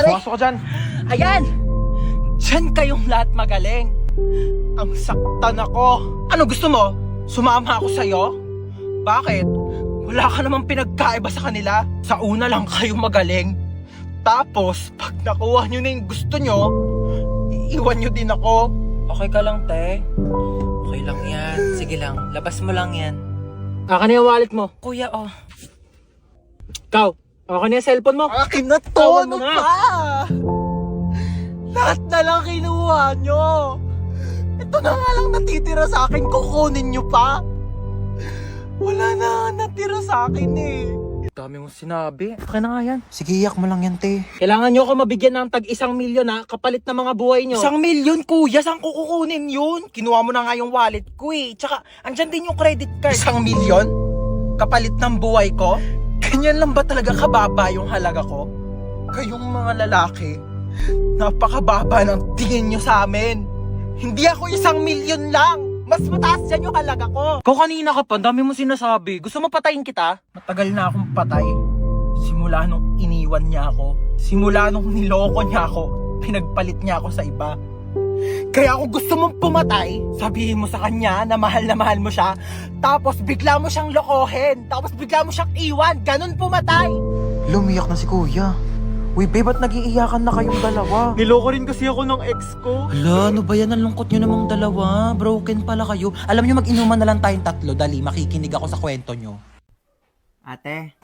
Aray! Pumasok ka dyan. Ayan! Diyan kayong lahat magaling. Ang saktan ako. Ano gusto mo? Sumama ako sa'yo? Bakit? Wala ka namang pinagkaiba sa kanila. Sa una lang kayo magaling. Tapos, pag nakuha nyo na yung gusto nyo, iiwan nyo din ako. Okay ka lang, te? Okay lang yan. Sige lang, labas mo lang yan. Akin na yung wallet mo. Kuya, oh. Ikaw, akin na yung cellphone mo. Akin na to! Tawan Ano mo na. pa? Lahat na lang kinuha nyo. Ito na nga lang natitira sa akin, kukunin nyo pa. Wala na natira sa akin eh. Dami mong sinabi. Akin na nga yan. Sige, iyak mo lang yan, te. Kailangan nyo ako mabigyan ng tag 1 milyon ha, kapalit na mga buhay nyo. 1 milyon kuya, saan ko kukunin yun? Kinuha mo na nga yung wallet ko eh. Tsaka, andyan din yung credit card. 1 milyon? Kapalit ng buhay ko? Ganyan lang ba talaga kababa yung halaga ko? Kayong mga lalaki, napakababa ng tingin nyo sa amin. Hindi ako 1 milyon lang. Mas mataas yan yung halaga ko. Ikaw kanina ka pa, dami mong sinasabi. Gusto mo patayin kita? Matagal na akong patay. Simula nung iniwan niya ako. Simula nung niloko niya ako. Pinagpalit niya ako sa iba. Kaya kung gusto mong pumatay, sabihin mo sa kanya na mahal mo siya. Tapos bigla mo siyang lokohin. Tapos bigla mo siyang iwan. Ganun pumatay. Lumiyak na si kuya. Uy, babe, ba't nag-iiyakan na kayong dalawa? Niloko rin kasi ako ng ex ko. Hala, ano ba yan? Ang lungkot nyo namang dalawa. Broken pala kayo. Alam nyo, mag-inuman na lang tayong tatlo. Dali, makikinig ako sa kwento nyo. Ate?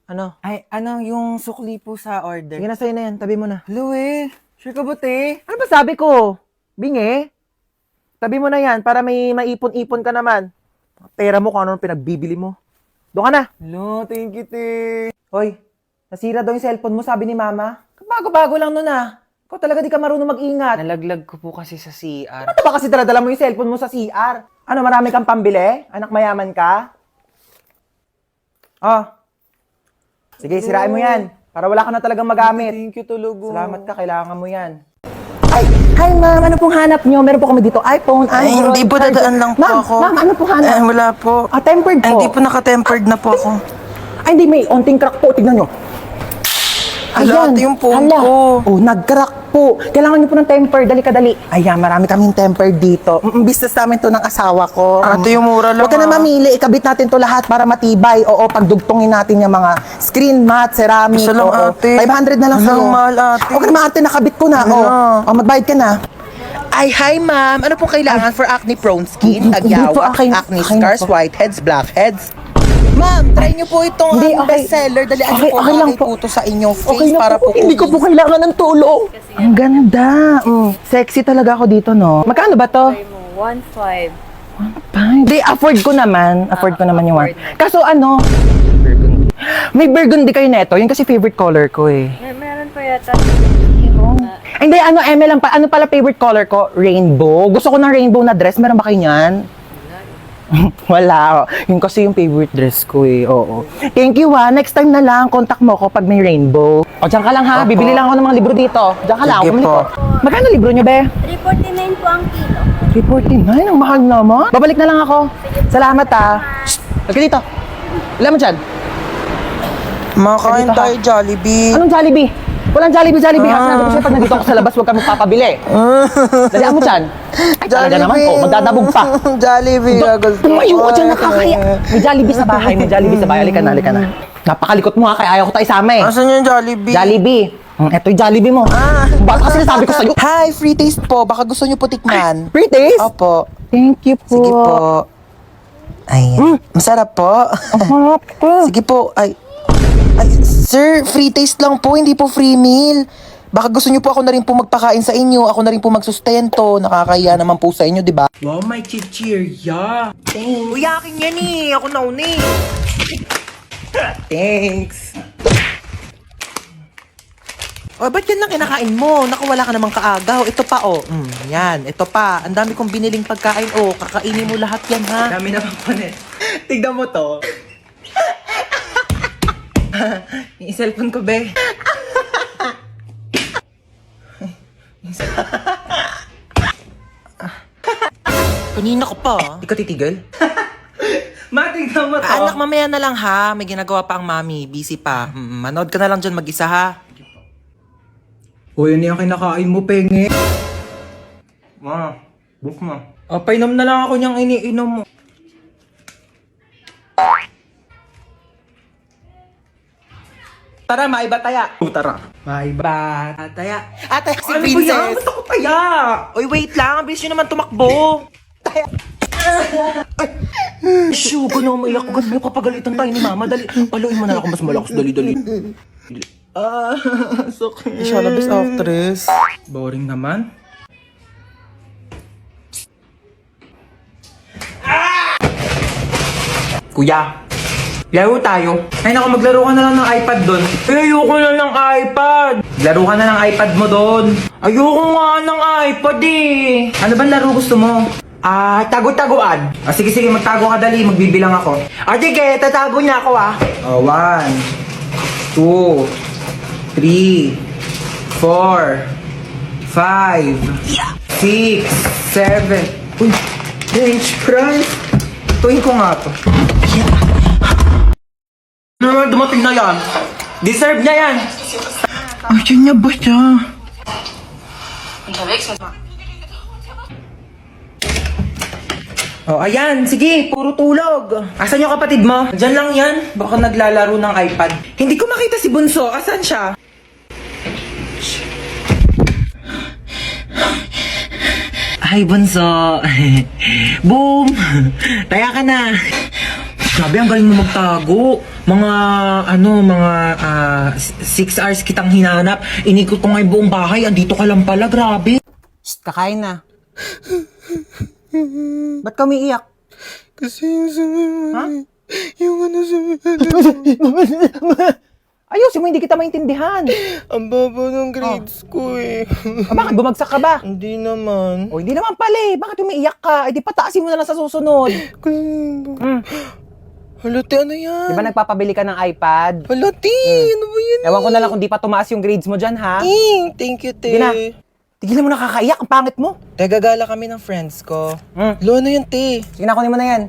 Ano? Ay, ano yung sukli po sa order? Sige na, sa'yo na yan. Tabi mo na. Hello eh. Sure ka ba, te? Ano ba sabi ko? Bingi? Tabi mo na yan para may maipon-ipon ka naman. Pera mo kung ano pinagbibili mo. Doon ka na. Hello, thank you, te. Hoy, nasira daw yung cellphone mo, sabi ni mama. Bago-bago lang nun ah. Ikaw talaga di ka marunong mag-ingat. Nalaglag ko po kasi sa CR. Ano ba kasi dala mo yung cellphone mo sa CR? Ano, marami kang pambili? Anak mayaman ka? Oh. Sige, sirain mo yan. Para wala ka na talagang magamit. Thank you, Tulugo. Salamat ka, kailangan mo yan. Ay, hi ma'am, ano pong hanap nyo? Meron po kami dito iPhone, Ay, Android, hindi po, charger. dadaan lang po Ma'am, ako. Ma'am, ano pong hanap? Wala po. Tempered po. Hindi po naka-tempered na po ako. Ay, hindi, may onting crack po. Tignan nyo. Hala, ate, yung phone hala. ko. Oh, nag-crack po. Kailangan nyo po ng temper. Dali ka, dali. Ayan, marami kaming temper dito. Business namin to ng asawa ko. Ate, yung mura lang. Huwag ka na mamili. Ikabit natin to lahat para matibay. Oo, pagdugtungin natin yung mga screen mat, ceramic. Isa lang, oo. ate. 500 na lang Ano, sa'yo. mahal, ate. Huwag ka na ate, nakabit ko na. Ano? Oh, magbayad ka na. Ay, hi ma'am. Ano pong kailangan for acne-prone skin? Hindi po, Tagyawak, akin- acne akin scars, po. whiteheads, blackheads. Ma'am, try niyo po itong Hindi, ang okay. bestseller. Dalian Okay, niyo po okay lang bakit po. po to sa inyong face Okay na para po. po Hindi ko po kailangan ng tulong. Ang ganda. Sexy talaga ako dito, no? Magkano ba to? 1.5. Hindi, afford ko naman. Afford ko naman yung one. Kaso ano? Burgundy. May burgundy kayo neto. Yun kasi favorite color ko eh. Meron pa yata. Ay, hindi, ano, Eme lang pa. Ano pala favorite color ko? Rainbow. Gusto ko ng rainbow na dress. Meron ba kayo niyan? Wala. Oh. Yun kasi yung favorite dress ko eh. Oo. Thank you ha. Next time na lang, contact mo ako pag may rainbow. O, dyan ka lang ha. Opo. Bibili lang ako ng mga libro dito. Dyan ka lang. Sige Bumili po. ko. Magkano libro nyo, be? 349 po ang kilo. 349? Ang mahal naman. Babalik na lang ako. Salamat ha. Shh! Halika dito. Ilan mo dyan? Makain Dito, ha? tayo, Jollibee. Anong Jollibee? Walang Jollibee. Sinabi ko sa'yo, pag nandito ako sa labas, huwag ka magpapabili. Dalihan mo dyan. Ay, talaga naman po. Magdadabog pa. Jollibee. Tumayo ka dyan, nakakaya. May Jollibee sa bahay. May Jollibee sa bahay. Halika na, halika na. Napakalikot mo ha, kaya ayaw ko tayo isama eh. Asan yung Jollibee? Jollibee. Eto yung Jollibee mo. Bakit kasi nasabi ko sa'yo? Hi, free taste po. Baka gusto niyo po tikman. Free taste? Opo. Thank you po. Sige po. Ay, masarap po. Harap ko. Sige po. Ay, sir, free taste lang po. Hindi po free meal. Baka gusto niyo po ako na rin po magpakain sa inyo. Ako na rin po magsustento. Nakakahiya naman po sa inyo, di ba? Wow, may chichirya. Thanks. Uy, akin yan eh. Ako nauna eh. Thanks. O, ba't yan lang kinakain mo? Naku, wala ka namang kaagaw. Ito pa, oh. Yan, ito pa. Ang dami kong biniling pagkain, oh. Kakainin mo lahat yan, ha? Dami naman pa net. Tignan mo to. Yung cellphone ko, be. Kanina ka pa, ah. Di ka titigil? Matignan mo to. Anak, mamaya na lang ha. May ginagawa pa ang mami. Busy pa. Manood ka na lang dyan mag-isa ha. O, yun yung kinakain mo, penge. Ma, book mo. Painom na lang ako niyang iniinom mo. Tara, maiba taya. Tara. Maiba taya. Ataya si Ano ba yan? Princess. Gusto ko taya. Uy, wait lang. Ang bilis nyo naman tumakbo. Shoo, gano'n maiyak. Gano'n kapagalitan tayo ni Mama. Dali. Paluin mo na ako mas malakas. Dali. Sakit. Siya na best actress. Boring naman. Kuya, laro tayo. Ay naku, maglaro ka na lang ng iPad doon. Ayoko na ng iPad. Laro ka na ng iPad mo doon. Ayoko nga ng iPad eh. Ano bang laro gusto mo? Tago-taguan. Sige, magtago ka dali. Magbibilang ako. Sige, tatago niya ako 1, 2, 3, 4, 5, 6, 7. Uy, French fries. Tuwin ko nga to. Ano naman dumating na yan? Deserve niya yan. Ayan niya ba siya? Oh, ayan. Sige, puro tulog. Asan yung kapatid mo? Diyan lang yan. Baka naglalaro ng iPad. Hindi ko makita si Bunso. Asan siya? Ay, Bunso. Boom! Taya ka na. Sabi, ang galing mo magtago. Mga 6 hours kitang hinanap. Inikot ko nga yung buong bahay. Andito ka lang pala. Grabe. Shh, kakain na. Ba't ka umiiyak? Kasi yung sa... Ha? Yung ano sa... Ayusin mo, hindi kita maintindihan. Ang baba ng grades ko eh. Bakit bumagsak ka ba? Hindi naman. O, hindi naman pala eh. Bakit umiiyak ka? Eh, di pataasin mo na lang sa susunod. Halati, ano yan? Di ba nagpapabili ka ng iPad? Halati, ano ba yan? Ewan ko na lang kung di pa tumaas yung grades mo dyan, ha? Thank you, te. Sige na. Tigilan mo nakakaiyak. Ang pangit mo. Gagala kami ng friends ko. Lo, ano yan, te? Sige na, kunin mo na yan.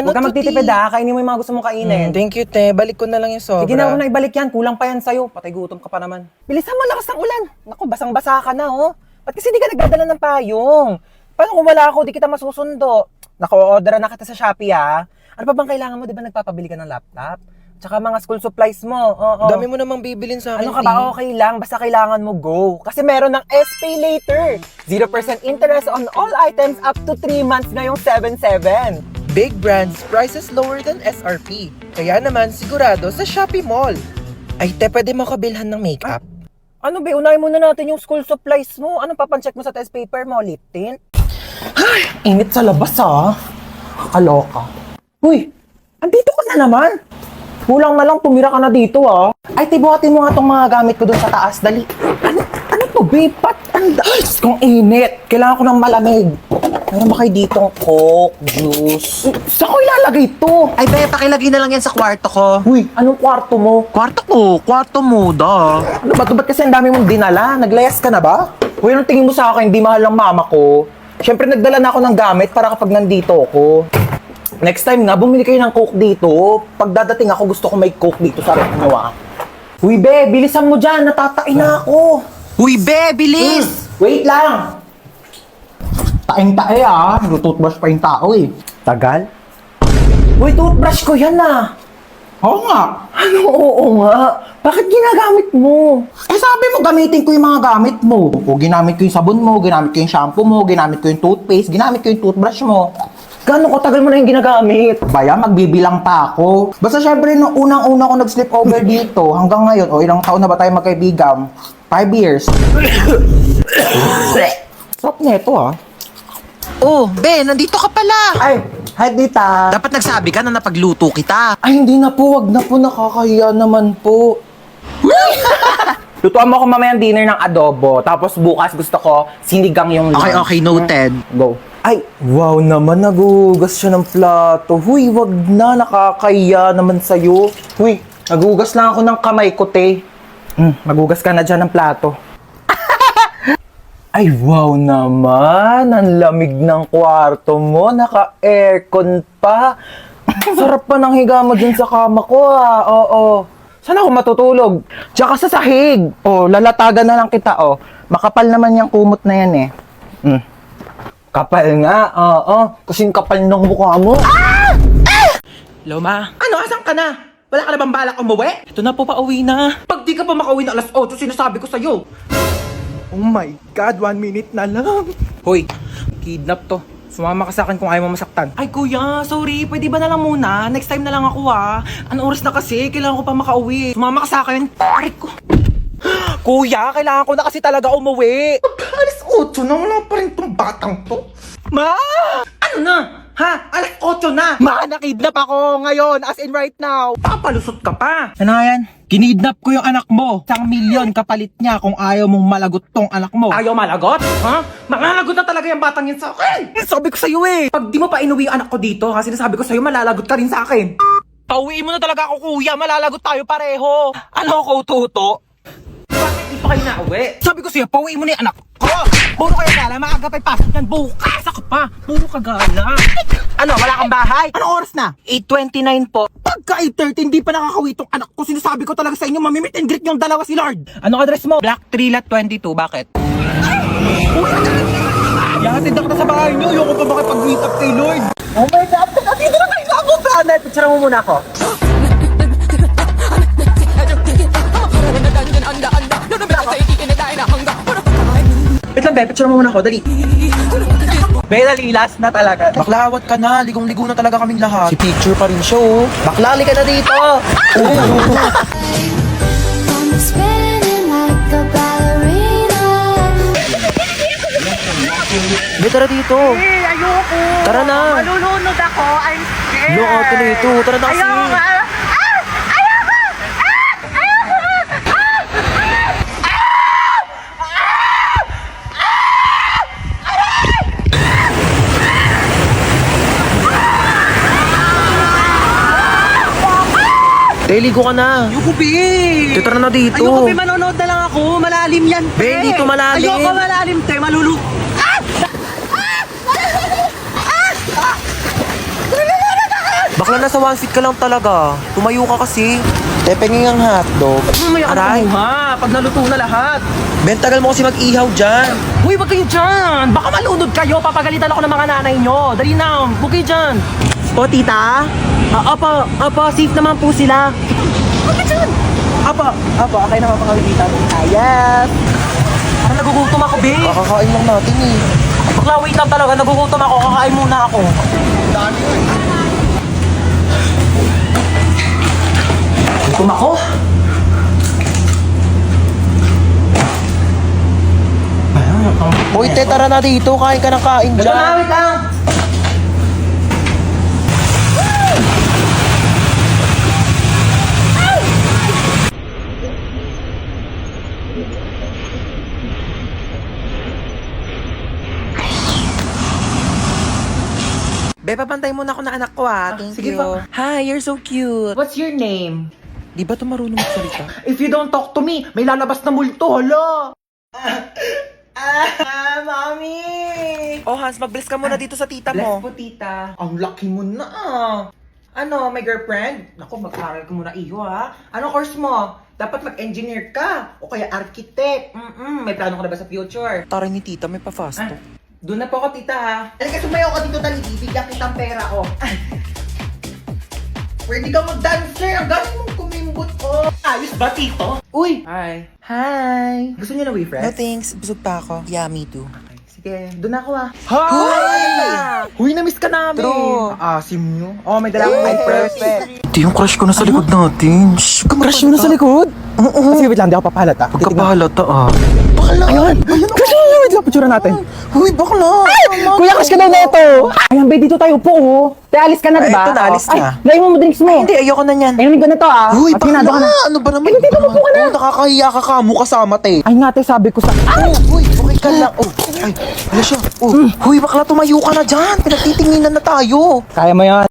Ano Huwag ka magtitipid, ha? Kainin mo yung mga gusto mong kainin. Thank you, te. Balik ko na lang yung sobra. Sige na, huwag na ibalik yan. Kulang pa yan sa'yo. Patay gutom ka pa naman. Bilisan mo, lakas ng ulan. Naku, basang-basa ka na, oh. Ba't kasi di ka nagdadala ng payong? Paano kung wala ako, di kita masusundo? Naku, order na kita sa Shopee, ha? Ano pa bang kailangan mo? Di ba nagpapabili ka ng laptop? Tsaka mga school supplies mo. Oo. Dami mo namang bibilin sa akin, Ano ka ba? Okay lang. Basta kailangan mo go. Kasi meron ng SPay later. 0% interest on all items up to 3 months ngayong 7/7. Big brands, prices lower than SRP. Kaya naman, sigurado sa Shopee Mall. Ay, te, pwede mo kabilhan ng makeup? Ano ba? Unahin muna natin yung school supplies mo. Anong papancheck mo sa test paper mo? Lip tint? Ay, init sa labas ah. Kakaloka. Uy, andito ka na naman. Kulang na lang, tumira ka na dito ah. Ay, tibuhatin mo nga tong mga gamit ko dun sa taas. Dali. Ano to, babe? Kung init. Kailangan ko ng malamig. Meron ba kayo ditong Coke, juice? Saan ko ilalagay to? Ay, be, pakilagay na lang yan sa kwarto ko. Uy, anong kwarto mo? Kwarto mo, da. Ano ba ito? Ba't kasi ang dami mong dinala? Naglayas ka na ba? Uy, anong tingin mo sa akin? Hindi mahal ng mama ko. Siyempre, nagdala na ako ng gamit para kapag nandito ako. Next time nga, bumili kayo ng Coke dito. Pag dadating ako, gusto ko may Coke dito sa rep nyo ah. Uy, be, bilisan mo dyan. Natatain na ako. Uy, be, bilis! Wait lang. Taing-tae ah. Toothbrush pa yung tao eh. Tagal? Uy, toothbrush ko yan ah. Oo nga. Ano oo nga? Bakit ginagamit mo? Eh, sabi mo, gamitin ko yung mga gamit mo. O, ginamit ko yung sabon mo, ginamit ko yung shampoo mo, ginamit ko yung toothpaste, ginamit ko yung toothbrush mo. Gano'ng katagal mo na yung ginagamit? Baya, magbibilang pa ako. Basta syempre, nung unang-una ko nag-slip over dito, hanggang ngayon, o ilang taon na ba tayo magkaibigan? 5 years. Sarap neto ah. Oh, be, nandito ka pala. Ay, hi Dita. Dapat nagsabi ka na napagluto kita. Ay, hindi na po. Wag na po. Nakakahiya naman po. Lutuan mo ako mamayang dinner ng adobo. Tapos bukas gusto ko sinigang yung lunch. Okay, noted. Go. Ay, wow naman. Nagugas siya ng plato. Huy, wag na. Nakakahiya naman sa'yo. Huy, nagugas lang ako ng kamay ko, te. Magugas ka na dyan ng plato. Ay, wow naman. Ang lamig ng kwarto mo. Naka-aircon pa. Sarap pa ng higa mo dyan sa kama ko ah. Oo. Saan ako matutulog? Diyan ka sa sahig. Oh, lalatagan na lang kita oh. Makapal naman yung kumot na yan eh. Kapal nga, oo. Kasing kapal ng mukha mo. Hello, ma. Ano, asan ka na? Wala ka na bang balak umuwi? Ito na po, pauwi na. Pag di ka pa makauwi na alas 8, sinasabi ko sa'yo. Oh my God, 1 minute na lang. Hoy, kidnap to. Sumama ka sa akin kung ayaw mo masaktan. Ay, kuya, sorry. Pwede ba na lang muna? Next time na lang ako, ha? Anong oras na kasi? Kailangan ko pa makauwi. Sumama ka sa akin. Aray ko. Kuya, kailangan ko na kasi talaga umuwi. Alas 8 na, wala pa rin tong batang to. Ma! Ano na? Ha? Alas 8 na! Ma, nakidnap ako ngayon, as in right now. Papalusot ka pa. Ano nga yan? Kinidnap ko yung anak mo. 1 milyon kapalit niya kung ayaw mong malagot tong anak mo. Ayaw malagot? Ha? Malalagot na talaga yung batang yun sa akin. Sabi ko sa'yo eh. Pag di mo pa inuwi yung anak ko dito, ha, sinasabi ko sa'yo, malalagot ka rin sa akin. Pauwiin mo na talaga ako, kuya. Malalagot tayo pareho. Ano ko, tuto? Bakit di pa kayo nauwi? Sabi ko sa'yo, pauwiin mo na yung anak ko. Puro kayo gala, maaga pa'y pasok yan. Bukas ako pa. Puro ka gala. Ano, wala kang bahay? Anong oras na? 8:29 po. Pagka 8:30, hindi pa nakakawi itong anak ko. Sinasabi ko talaga sa inyo, mamimit and greet yung dalawa si Lord. Anong address mo? Black 3 Lot 22, bakit? Yahatid ako na sa bahay niyo. Ayoko pa makipag-meet up kay Lord. Oh my God, dito na kayo sa ako. Planet, picture mo muna ako. Wait lang, be, picture mo muna ako, dali. Be, dali, last na talaga. Baklawat ka na, ligong-ligo na talaga kaming lahat. Si picture pa rin siya oh. Baklali ka na dito! I'm spinning like a ballerina. Be, tara dito. Ayoko. Tara na. Malulunod ako. I'm scared. Yung ate na ito, tara na kasi. Ayoko. Ligo ka na. Ayoko, be. Tara na dito. Ayoko, be, manonood na lang ako. Malalim yan, Be, dito malalim. Ayoko malalim, te. Malulu... Bakla nasa 1 feet ka lang talaga. Tumayo ka kasi. Tepenging ang hotdog. Mamaya ka na Aray. kumuha. Pag naluto na lahat. Ben, tagal mo kasi mag-ihaw dyan. Uy, wag kayo dyan. Baka malunod kayo. Papagalitan ako ng mga nanay nyo. Dali na. Huwag kayo dyan. O, tita? Opo, safe naman po sila. Huwag ka dyan. Opo, okay naman pa kami tita. Yes. Parang nagugutom ako, be. Kakakain lang natin eh. Bakla, wait lang talaga. Nagugutom ako. Kakain muna ako. Gutom ako. Hoy, te, tara na dito. Kain ka ng kain Ito na, dyan. wait lang. Be, papantay muna ako na anak ko ah. Thank sige you. pa. Hi, you're so cute. What's your name? Di ba ito marunong magsalita? If you don't talk to me, may lalabas na multo, hala! Mami! Oh, Hans, mag-bless ka muna dito sa tita mo. Bless po, tita. Ang laki mo na, ah. Ano, may girlfriend? Naku, mag-aral ka muna, iyo, ha? Anong course mo? Dapat mag-engineer ka. O kaya architect. May plano ka na ba sa future? Taray ni tita, may pa-fasto. Doon na po ako, tita, ha? Halika, sumayaw ka dito, dali. Bibigyan kitang pera, oh. Pwede ka mag-dancer. Ang galing mong kumimbot, oh. Ayos ba, tito? Uy! Hi. Hi. Gusto niyo na, we, No friend? thanks, busog pa ako. Yeah, me too. Sige, doon na ako, ah. Hi! Huy, na-miss ka namin. True. Asim nyo. Oh, may dala akong perfect. Ito yung crush ko na sa likod natin. Shh, Crush mo na sa likod? Sige, wait lang, di ako papahalata. Pagkapahalata ah. Ayun! Crush mo na, wait lang, picture natin. Huy, bakla. Kuya, crush ka daw na ito. Ayan, be, dito tayo po, oh. Te, alis ka na, Ay, diba? ito na, alis na. Ay, naiwan mo drinks mo. Hindi, ayoko na yan. Ayun, ko na to, ah. Huy, At sinado ka bakla. na. Ano ba naman? Ay, dito, mapo ka na. Oh, nakakahiya ka ka. Mukha kasama, te. Ay nga, te, sabi ko sa... Huy, okay ka lang. Oh, ay, ano siya? Oh, huy, bakla, tumayo ka na dyan. Pinagtitinginan na tayo. Kaya mo yan.